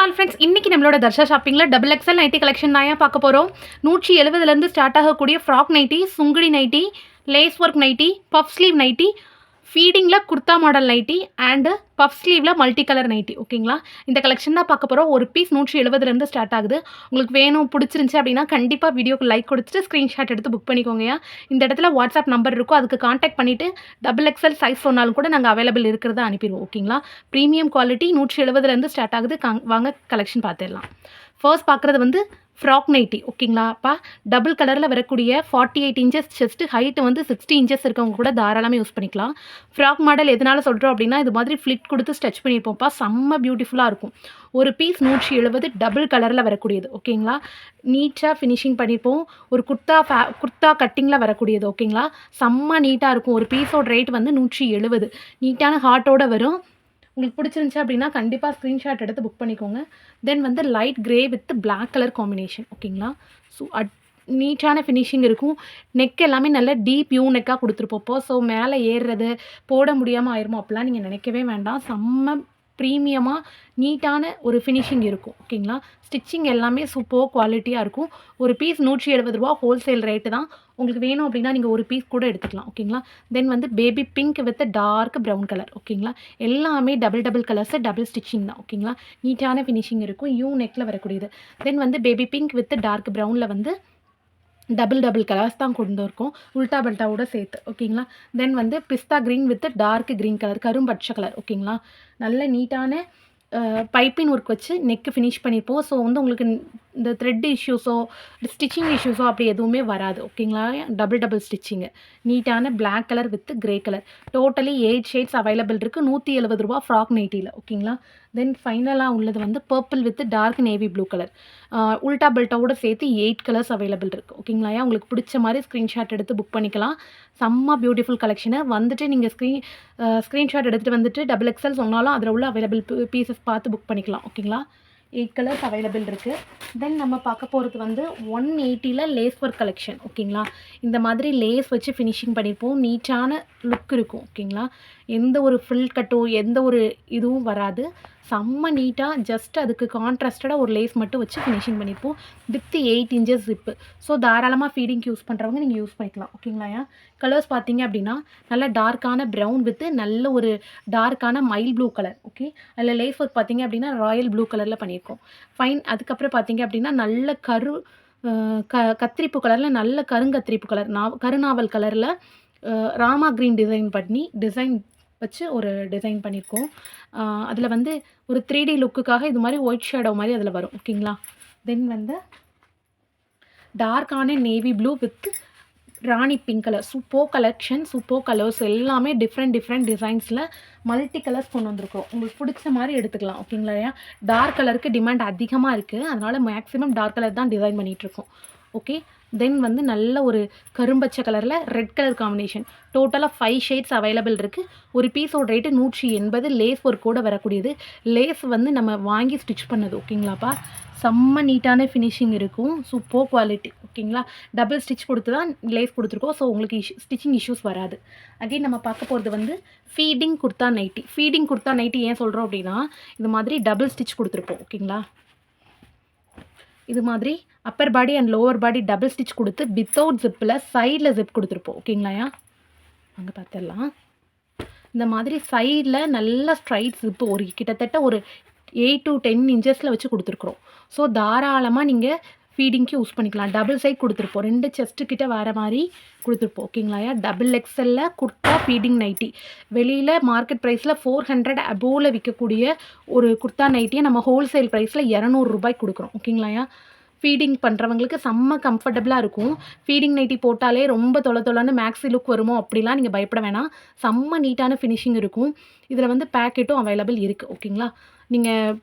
All friends, இன்னைக்கு நம்மளோட தர்ஷா ஷாப்பிங்கில் டபுள் எக்ஸல் நைட்டி கலெக்ஷன் தான் பார்க்க போகிறோம். 170லேருந்து ஸ்டார்ட் ஆகக்கூடிய ஃப்ராக் நைட்டி, சுங்குடி nighty, lace work nighty, puff sleeve nighty, ஃபீடிங்கில் kurta model nighty and puff ஸ்லீவில் மல்டி கலர் நைட்டி. ஓகேங்களா, இந்த கலெக்ஷன் தான் பார்க்க போகிறோம். ஒரு பீஸ் 170லேருந்து ஸ்டார்ட் ஆகுது. உங்களுக்கு வேணும் பிடிச்சிருந்துச்சி அப்படின்னா கண்டிப்பாக வீடியோக்கு லைக் கொடுத்துட்டு ஸ்க்ரீன்ஷாட் எடுத்து புக் பண்ணிக்கோங்கயா. இந்த இடத்துல வாட்ஸ்அப் நம்பர் இருக்கும், அதுக்கு காண்டாக்ட் பண்ணிவிட்டு டபுள் எக்ஸல் சைஸ் சொன்னாலும் கூட நாங்கள் அவைலபிள் இருக்கிறத அனுப்பிடுவோம். ஓகேங்களா, ப்ரீமியம் குவாலிட்டி 170லேருந்து ஸ்டார்ட் ஆகுது. வாங்க கலெக்ஷன் பார்த்துடலாம். ஃபர்ஸ்ட் பார்க்குறது வந்து ஃப்ராக் நைட்டி. ஓகேங்களாப்பா, டபுள் கலரில் வரக்கூடிய 48 இன்ச்சஸ் செஸ்ட்டு, ஹைட்டு வந்து 60 இன்ச்சஸ் இருக்கவங்க கூட தாராளமாக யூஸ் பண்ணிக்கலாம். ஃப்ராக் மாடல் எதனால் சொல்கிறோம் அப்படின்னா, இது மாதிரி ஃப்ளிட் கொடுத்து ஸ்டிச் பண்ணியிருப்போம்ப்பா. செம்ம பியூட்டிஃபுல்லாக இருக்கும். ஒரு பீஸ் 170, டபுள் கலரில் வரக்கூடியது. ஓகேங்களா, நீட்டாக ஃபினிஷிங் பண்ணியிருப்போம். ஒரு குர்த்தா கட்டிங்கில் வரக்கூடியது. ஓகேங்களா, செம்ம நீட்டாக இருக்கும். ஒரு பீஸோட ரேட் வந்து 170. நீட்டான ஹார்ட்டோடு வரும். உங்களுக்கு பிடிச்சிருந்துச்சி அப்படின்னா கண்டிப்பாக ஸ்க்ரீன்ஷாட் எடுத்து புக் பண்ணிக்கோங்க. தென் வந்து light grey with black colour combination. ஓகேங்களா, ஸோ நீட்டான ஃபினிஷிங் இருக்கும். நெக் எல்லாமே நல்ல டீப் யூ நெக்காக கொடுத்துருப்போப்போ. ஸோ மேலே ஏறுறது போட முடியாமல் ஆயிருமோ அப்படிலாம் நீங்கள் நினைக்கவே வேண்டாம். செம்ம ப்ரீமியமாக நீட்டான ஒரு ஃபினிஷிங் இருக்கும். ஓகேங்களா, ஸ்டிச்சிங் எல்லாமே சூப்பர் குவாலிட்டியாக இருக்கும். ஒரு பீஸ் 170 ரூபா ஹோல்சேல் ரேட்டு தான். உங்களுக்கு வேணும் அப்படின்னா நீங்கள் ஒரு பீஸ் கூட எடுத்துக்கலாம். ஓகேங்களா, தென் வந்து baby pink with dark brown colour. ஓகேங்களா, எல்லாமே டபுள் கலர்ஸு, டபுள் ஸ்டிச்சிங் தான். ஓகேங்களா, நீட்டான ஃபினிஷிங் இருக்கும். யூ நெக்கில் வரக்கூடியது. தென் வந்து பேபி பிங்க் வித் டார்க் ப்ரௌனில் வந்து டபுள் கலர்ஸ் தான் கொண்டு இருக்கோம், உல்டா பல்ட்டாவோட சேர்த்து. ஓகேங்களா, தென் வந்து pista green with dark green colour, கரும்பச்சை கலர். ஓகேங்களா, நல்ல நீட்டான பைப்பிங் ஒர்க் வச்சு நெக்கு ஃபினிஷ் பண்ணியிருப்போம். ஸோ வந்து உங்களுக்கு இந்த த்ரெட் இஷ்யூஸோ ஸ்டிச்சிங் இஷ்யூஸோ அப்படி எதுவுமே வராது. ஓகேங்களா, டபுள் ஸ்டிச்சிங்கு, நீட்டான black colour with grey colour. Totally 8 shades available இருக்குது. 170 ரூபா ஃப்ராக் நைட்டியில். ஓகேங்களா, தென் ஃபைனலாக உள்ளது வந்து purple with dark navy blue colour. உல்டா பெல்ட்டாவோட சேர்த்து 8 கலர்ஸ் அவைலபிள் இருக்குது. ஓகேங்களா, உங்களுக்கு பிடிச்ச மாதிரி ஸ்க்ரீன்ஷாட் எடுத்து புக் பண்ணிக்கலாம். செம்ம பியூட்டிஃபுல் கலெக்ஷனை வந்துட்டு நீங்கள் ஸ்க்ரீன்ஷாட் எடுத்துகிட்டு வந்துட்டு டபுள் எக்ஸல் சொன்னாலும் அதில் உள்ள அவைலபிள் பீசஸ் பார்த்து புக் பண்ணிக்கலாம். ஓகேங்களா, 8 கலர்ஸ் அவைலபிள் இருக்குது. தென் நம்ம பார்க்க போகிறது வந்து 180ல் லேஸ் ஒர்க் கலெக்ஷன். ஓகேங்களா, இந்த மாதிரி லேஸ் வச்சு ஃபினிஷிங் பண்ணியிருப்போம். நீட்டான லுக் இருக்கும். ஓகேங்களா, எந்த ஒரு ஃபில் கட்டோ எந்த ஒரு இதுவும் வராது. செம்ம நீட்டாக ஜஸ்ட் அதுக்கு கான்ட்ராஸ்டடாக ஒரு லேஸ் மட்டும் வச்சு ஃபினிஷிங் பண்ணியிருப்போம். With 8 inches zip. ஸோ தாராளமாக ஃபீடிங்க்கு யூஸ் பண்ணுறவங்க நீங்கள் யூஸ் பண்ணிக்கலாம். ஓகேங்களா, கலர்ஸ் பார்த்தீங்க அப்படின்னா நல்ல டார்க்கான ப்ரௌன் வித் நல்ல ஒரு டார்க்கான மைல் ப்ளூ கலர். ஓகே, அதில் லேஸ் ஒர்க் பார்த்தீங்க அப்படின்னா ராயல் ப்ளூ கலரில் பண்ணியிருக்கோம். ஃபைன். அதுக்கப்புறம் பார்த்தீங்க அப்படின்னா நல்ல கத்திரிப்பு கலரில் நல்ல கருங்கத்திரிப்பு கலர், கருநாவல் கலரில் ராமா க்ரீன் டிசைன் வச்சு ஒரு டிசைன் பண்ணியிருக்கோம். அதில் வந்து ஒரு 3D லுக்குக்காக இது மாதிரி ஒயிட் ஷேடோ மாதிரி அதில் வரும். ஓகேங்களா, தென் வந்து டார்க்கான navy blue with rani pink colour. Super collection, super colours எல்லாமே டிஃப்ரெண்ட் டிசைன்ஸில் மல்டி கலர்ஸ் கொண்டு வந்திருக்கோம். உங்களுக்கு பிடிச்ச மாதிரி எடுத்துக்கலாம். ஓகேங்களா, டார்க் கலருக்கு டிமாண்ட் அதிகமாக இருக்குது, அதனால் மேக்ஸிமம் டார்க் கலர் தான் டிசைன் பண்ணிகிட்ருக்கோம். ஓகே, தென் வந்து நல்ல ஒரு கரும்பச்சை கலரில் ரெட் கலர் காம்பினேஷன். டோட்டலாக 5 ஷேட்ஸ் அவைலபிள் இருக்குது. ஒரு பீஸோட ரேட்டு 180. லேஸ் ஒர்க்கோடு வரக்கூடியது. லேஸ் வந்து நம்ம வாங்கி ஸ்டிச் பண்ணது. ஓகேங்களாப்பா, செம்ம நீட்டான ஃபினிஷிங் இருக்கும். Super quality. ஓகேங்களா, டபுள் ஸ்டிச் கொடுத்து தான் லேஸ் கொடுத்துருக்கோம். ஸோ உங்களுக்கு ஸ்டிச்சிங் இஷ்யூஸ் வராது. அகைன் நம்ம பார்க்க போகிறது வந்து feeding kurta nightie. Feeding kurta nightie ஏன் சொல்கிறோம் அப்படின்னா, இது மாதிரி டபுள் ஸ்டிச் கொடுத்துருப்போம். ஓகேங்களா, இது மாதிரி upper body and lower body double stitch கொடுத்து வித்தவுட் ஜிப்பில் சைடில் ஜிப் கொடுத்துருப்போம். ஓகேங்களாயா, அங்கே பார்த்துடலாம். இந்த மாதிரி சைடில் நல்ல ஸ்ட்ரைட் ஜிப்பு ஒரு கிட்டத்தட்ட ஒரு 8 to 10 இன்ச்சஸில் வச்சு கொடுத்துருக்குறோம். ஸோ தாராளமாக நீங்கள் ஃபீடிங்க்கு யூஸ் பண்ணிக்கலாம். டபுள் சைட் கொடுத்துருப்போம். 2 செஸ்ட்டு கிட்ட வர மாதிரி கொடுத்துருப்போம். ஓகேங்களாயா, டபுள் எக்ஸலில் குர்த்தா ஃபீடிங் நைட்டி. வெளியில் மார்க்கெட் ப்ரைஸில் 400 அபோவில் விற்கக்கூடிய ஒரு குர்த்தா நைட்டியை நம்ம ஹோல்சேல் ப்ரைஸில் 200 ரூபாய்க்கு கொடுக்குறோம். ஓகேங்களாயா, ஃபீடிங் பண்ணுறவங்களுக்கு செம்ம கம்ஃபர்டபுளாக இருக்கும். ஃபீடிங் நைட்டி போட்டாலே ரொம்ப தொலைன்னு மேக்ஸி லுக் வருமோ அப்படிலாம் நீங்கள் பயப்பட வேணாம். செம்ம நீட்டான ஃபினிஷிங் இருக்கும். இதில் வந்து பேக்கெட்டும் அவைலபிள் இருக்குது. ஓகேங்களா, நீங்கள்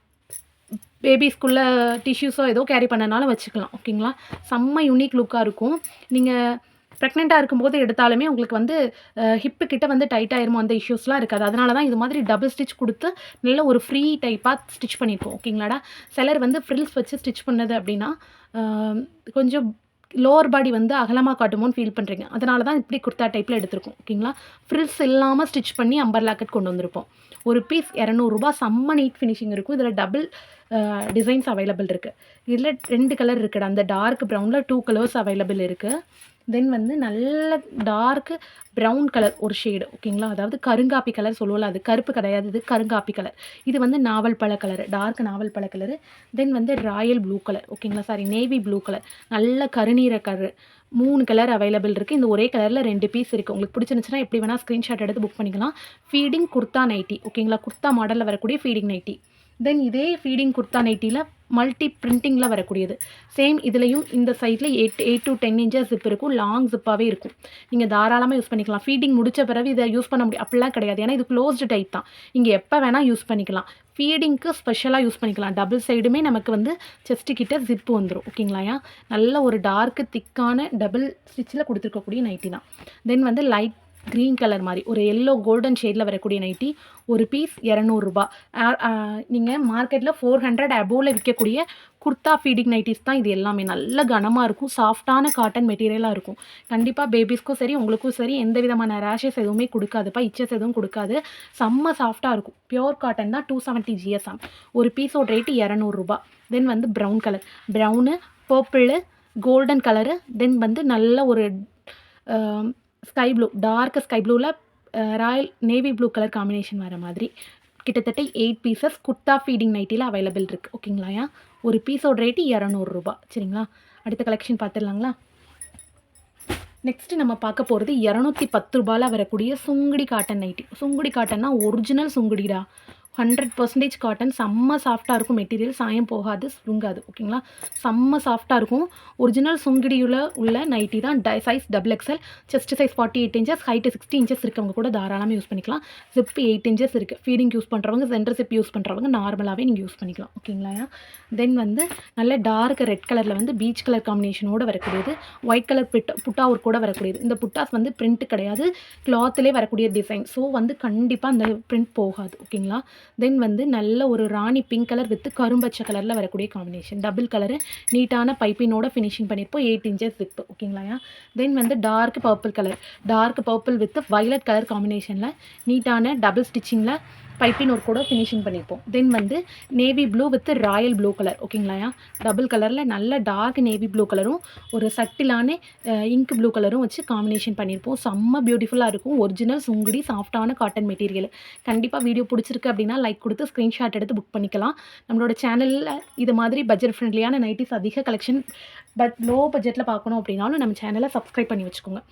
பேபிஸ்குள்ளே டிஷ்யூஸோ ஏதோ கேரி பண்ணனாலும் வச்சுக்கலாம். ஓகேங்களா, செம்ம யூனிக் லுக்காக இருக்கும். நீங்கள் ப்ரெக்னெண்ட்டாக இருக்கும்போது எடுத்தாலுமே உங்களுக்கு வந்து ஹிப்பு கிட்ட வந்து டைட் ஆயிருமோ அந்த இஷ்யூஸ்லாம் இருக்காது. அதனால தான் இது மாதிரி டபுள் ஸ்டிச் கொடுத்து நல்ல ஒரு ஃப்ரீ டைப்பாக ஸ்டிச் பண்ணியிருக்கோம். ஓகேங்களாடா, சிலர் வந்து ஃப்ரில்ஸ் வச்சு ஸ்டிச் பண்ணது அப்படின்னா கொஞ்சம் லோவர் பாடி வந்து அகலமாக காட்டுமோன்னு ஃபீல் பண்ணுறீங்க. அதனால தான் இப்படி குர்தா டைப்பில் எடுத்திருக்கோம். ஓகேங்களா? ஃப்ரில்ஸ் இல்லாமல் ஸ்டிச் பண்ணி அம்பர்லா கட் கொண்டு வந்திருப்போம். ஒரு பீஸ் ரூ. 200. செம்ம நீட் ஃபினிஷிங் இருக்கும். இதில் டபுள் டிசைன்ஸ் அவைலபிள் இருக்குது. இதில் 2 கலர் இருக்குடா. அந்த டார்க் ப்ரௌனில் 2 கலர்ஸ் அவைலபிள் இருக்குது. தென் வந்து நல்ல டார்க் ப்ரௌன் கலர் ஒரு ஷேடு. ஓகேங்களா? அதாவது கருங்காப்பி கலர் சொல்லுவோம்ல, அது கருப்பு கிடையாது, இது கருங்காப்பி கலர். இது வந்து நாவல் பழ கலரு, டார்க் நாவல் பழ கலரு. தென் வந்து ராயல் ப்ளூ கலர். ஓகேங்களா? Sorry, navy blue colour. நல்ல கருநீர கலர். 3 கலர் அவைலபிள் இருக்குது. இந்த ஒரே கலரில் 2 பீஸ் இருக்குது. உங்களுக்கு பிடிச்சிருந்துச்சுன்னா எப்படி வேணால் ஸ்க்ரீன்ஷாட் எடுத்து புக் பண்ணிக்கலாம். Feeding kurta nightie. ஓகேங்களா? குர்தா மாடலில் வரக்கூடிய ஃபீடிங் நைட்டி. தென் இதே ஃபீடிங் குர்தா நைட்டியில் மல்டி பிரிண்டிங்கில் வரக்கூடியது. சேம் இதுலேயும் இந்த சைடில் 8 to 10 இன்ச்சஸ் ஜிப் இருக்கும். லாங் ஜிப்பாகவே இருக்கும். நீங்கள் தாராளமாக யூஸ் பண்ணிக்கலாம். ஃபீடிங் முடித்த பிறகு இதை யூஸ் பண்ண முடியும் அப்படிலாம் கிடையாது. ஏன்னா இது க்ளோஸ்டு டைப் தான். இங்கே எப்போ வேணால் யூஸ் பண்ணிக்கலாம். ஃபீடிங்க்கு ஸ்பெஷலாக யூஸ் பண்ணிக்கலாம். டபுள் சைடுமே நமக்கு வந்து செஸ்ட்டு கிட்ட ஜிப்பு வந்துடும். ஓகேங்களா? நல்ல ஒரு டார்க்கு திக்கான டபுள் ஸ்டிச்சில் கொடுத்துருக்கக்கூடிய நைட்டி தான். தென் வந்து லைட் க்ரீன் கலர் மாதிரி ஒரு எல்லோ கோல்டன் ஷேடில் வரக்கூடிய நைட்டி. ஒரு பீஸ் ரூ. 200. நீங்கள் மார்க்கெட்டில் 400 அபோவில் விற்கக்கூடிய குர்தா ஃபீடிங் நைட்டிஸ் தான் இது எல்லாமே. நல்ல கனமாக இருக்கும். சாஃப்டான காட்டன் மெட்டீரியலாக இருக்கும். கண்டிப்பாக பேபிஸ்க்கும் சரி உங்களுக்கும் சரி எந்த விதமான ரேஷஸ் எதுவுமே கொடுக்காதுப்பா. இச்சஸ் எதுவும் கொடுக்காது. செம்ம சாஃப்டாக இருக்கும். பியோர் காட்டன் தான். 270 GSM. ஒரு பீஸோட ரேட்டு ரூ. 200. தென் வந்து brown colour, brown, purple, golden colour. Then வந்து நல்ல ஒரு ஸ்கை ப்ளூ, டார்க் ஸ்கை ப்ளூவில் royal navy blue colour combination வர மாதிரி கிட்டத்தட்ட 8 பீசஸ் குர்தா ஃபீடிங் நைட்டியில் அவைலபிள் இருக்குது. ஓகேங்களா? ஒரு பீஸோட ரேட்டு ரூ. 200. சரிங்களா? அடுத்த கலெக்ஷன் பார்த்துடலாங்களா? நெக்ஸ்ட்டு நம்ம பார்க்க போகிறது ரூ. 210 வரக்கூடிய சுங்குடி காட்டன் நைட்டி. சுங்குடி காட்டன்னா ஒரிஜினல் சுங்குடிடா. 100% காட்டன். செம்ம சாஃப்டாக இருக்கும். மெட்டீரியல் சாயம் போகாது, சுருங்காது. ஓகேங்களா? செம்ம சாஃப்டாக இருக்கும். ஒரிஜினல் சுங்குடியில் உள்ள நைட்டி தான். Size XXL. Chest size 48 inches, height 60 inches இருக்கவங்க கூட தாராளமாக யூஸ் பண்ணிக்கலாம். ஜிப்பு 8 இன்ச்சஸ் இருக்குது. ஃபீடிங் யூஸ் பண்ணுறவங்க, சென்டர் ஜிப் யூஸ் பண்ணுறவங்க நார்மலாகவே நீங்கள் யூஸ் பண்ணிக்கலாம். ஓகேங்களா? தென் வந்து நல்ல டார்க் ரெட் கலரில் வந்து பீச் கலர் காம்பினேஷனோடு வரக்கூடியது. ஒயிட் கலர் புட்டா ஒர்க் கூட வரக்கூடியது. இந்த புட்டாஸ் வந்து பிரிண்ட் கிடையாது, கிளாத்திலே வரக்கூடிய டிசைன். ஸோ வந்து கண்டிப்பாக அந்த பிரிண்ட் போகாது. ஓகேங்களா? தென் வந்து நல்ல ஒரு ராணி பிங்க் கலர் வித் கரும்பச்சை கலரில் வரக்கூடிய காம்பினேஷன். டபுள் கலரு நீட்டான பைப்பினோட ஃபினிஷிங் பண்ணியிருப்போம். 8 இன்ச்சஸ் ஜிப்பு. ஓகேங்களா? தென் வந்து dark purple colour, dark purple with violet colour காம்பினேஷனில் நீட்டான டபுள் ஸ்டிச்சிங்கில் பைப்பின் ஒரு கூட ஃபினிஷிங் பண்ணியிருப்போம். தென் வந்து navy blue with Royal blue colour. ஓகேங்களா? டபுள் கலரில் நல்ல டார்க் நேவி ப்ளூ கலரும் ஒரு சட்டிலான இங்க் ப்ளூ கலரும் வச்சு காம்பினேஷன் பண்ணியிருப்போம். செம்ம பியூட்டிஃபுல்லாக இருக்கும். ஒரிஜினல் சுங்குடி சாஃப்டான காட்டன் மெட்டீரியல். கண்டிப்பாக வீடியோ பிடிச்சிருக்கு அப்படின்னா லைக் கொடுத்து ஸ்க்ரீன்ஷாட் எடுத்து புக் பண்ணிக்கலாம். நம்மளோட சேனலில் இது மாதிரி பட்ஜெட் ஃப்ரெண்ட்லியான நைட்டிஸ் அதிக கலெக்ஷன் லோ பட்ஜெட்டில் பார்க்கணும் அப்படின்னாலும் நம்ம சேனலை சப்ஸ்கிரைப் பண்ணி வச்சுக்கோங்க.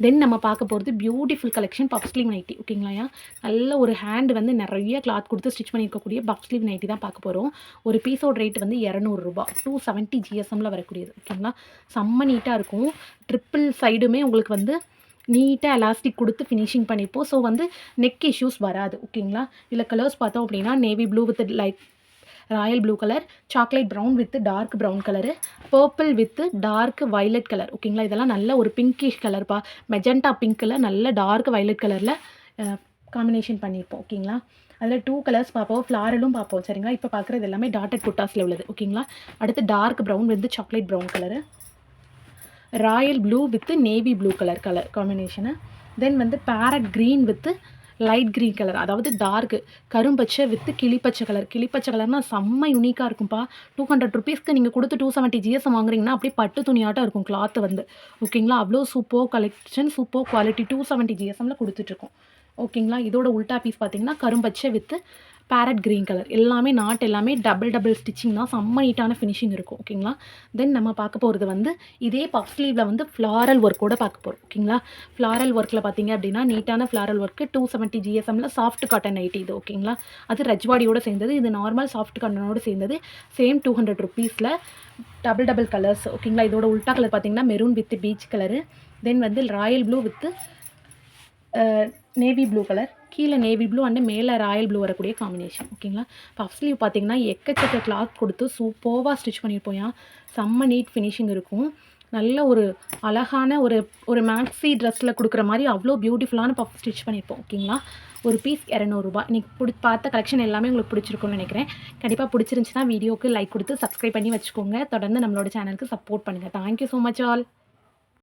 தென் நம்ம பார்க்க போகிறது beautiful collection puff sleeve nightie. ஓகேங்களா? நல்ல ஒரு ஹேண்ட் வந்து நிறைய கிளாத் கொடுத்து ஸ்டிச் பண்ணியிருக்கக்கூடிய பஃப் ஸ்லீவ் நைட்டி தான் பார்க்க போகிறோம். ஒரு பீஸோட ரேட் வந்து ரூ. 200. 270 GSMல வரக்கூடியது. ஓகேங்களா? செம்ம நீட்டாக இருக்கும். ட்ரிப்பிள் சைடுமே உங்களுக்கு வந்து நீட்டாக எலாஸ்டிக் கொடுத்து ஃபினிஷிங் பண்ணியிருப்போம். ஸோ வந்து நெக் இஷ்யூஸ் வராது. ஓகேங்களா? இதில் கலர்ஸ் பார்த்தோம் அப்படின்னா navy blue with light royal blue colour, chocolate brown with dark brown colour, purple with dark violet colour. ஓகேங்களா? இதெல்லாம் நல்ல ஒரு பிங்கிஷ் கலர்ப்பா. மெஜெண்டா பிங்க்கில் நல்ல டார்க் வயலட் கலரில் காம்பினேஷன் பண்ணியிருப்போம். ஓகேங்களா? அதில் 2 கலர்ஸ் பார்ப்போம், ஃப்ளாரலும் பார்ப்போம். சரிங்களா? இப்போ பார்க்குறது எல்லாமே டாட்டட் புட்டாஸில் உள்ளது. ஓகேங்களா? அடுத்து dark brown with chocolate brown colour, royal blue with navy blue colour combination. Then வந்து parrot green with light green colour, அதாவது டார்க்கு கரும்பச்சை வித் கிளிப்பச்சை கலர். கிளிப்பச்சை கலர்னால் செம்ம யூனிக்காக இருக்கும்ப்பா. 200 ருபீஸ்க்கு நீங்கள் கொடுத்து 270 GSM வாங்குறீங்கன்னா அப்படியே பட்டு துணியாட்டம் இருக்கும் கிளாத்து வந்து. ஓகேங்களா? அவ்வளோ சூப்பர் கலெக்ஷன், சூப்பர் குவாலிட்டி. 270 GSMல கொடுத்துட்ருக்கோம். ஓகேங்களா? இதோட உல்டா பீஸ் பார்த்தீங்கன்னா கரும்பச்சை வித் பேரட் க்ரீன் கலர். எல்லாமே நாட் எல்லாமே டபுள் ஸ்டிச்சிங் தான். செம்ம நீட்டான ஃபினிஷிங் இருக்கும். ஓகேங்களா? தென் நம்ம பார்க்க போகிறது வந்து இதே பஃப் ஸ்லீவில் வந்து ஃப்ளாரல் ஒர்க்கோட பார்க்க போகிறோம். ஓகேங்களா? ஃப்ளாரல் ஒர்க்கில் பார்த்தீங்க அப்படின்னா நீட்டான ஃப்ளாரல் ஒர்க்கு 270 GSMல சாஃப்ட் காட்டன் நைட்டி இது. ஓகேங்களா? அது ரஜ்வாடியோடு சேர்ந்தது. இது நார்மல் சாஃப்ட் காட்டனோடு சேர்ந்தது. சேம் 200 ருபீஸில் டபுள் கலர்ஸ். ஓகேங்களா? இதோட உல்டா கலர் பார்த்தீங்கன்னா maroon with peach colour. Then வந்து Royal blue with navy blue colour, கீழே நேவி ப்ளூ அண்ட் மேலே ராயல் ப்ளூ வரக்கூடிய காம்பினேஷன். ஓகேங்களா? பஃப் ஸ்லீவ் பார்த்தீங்கன்னா எக்கச்சக்க கிளாத் கொடுத்து சூப்பராக ஸ்டிச் பண்ணியிருப்போம். செம்ம நீட் ஃபினிஷிங் இருக்கும். நல்ல ஒரு அழகான ஒரு மேக்ஸி ட்ரெஸ்ஸில் கொடுக்குற மாதிரி அவ்வளோ பியூட்டிஃபுல்லான பஃப் ஸ்டிச் பண்ணியிருப்போம். ஓகேங்களா? ஒரு பீஸ் ரூ. 200. இன்னைக்கு பார்த்த கலெக்ஷன் எல்லாமே உங்களுக்கு பிடிச்சிருக்கும்னு நினைக்கிறேன். கண்டிப்பாக பிடிச்சிருந்துச்சுன்னா வீடியோக்கு லைக் கொடுத்து சப்ஸ்கிரைப் பண்ணி வச்சுக்கோங்க. தொடர்ந்து நம்மளோட சேனலுக்கு சப்போர்ட் பண்ணுங்கள். Thank you so much all.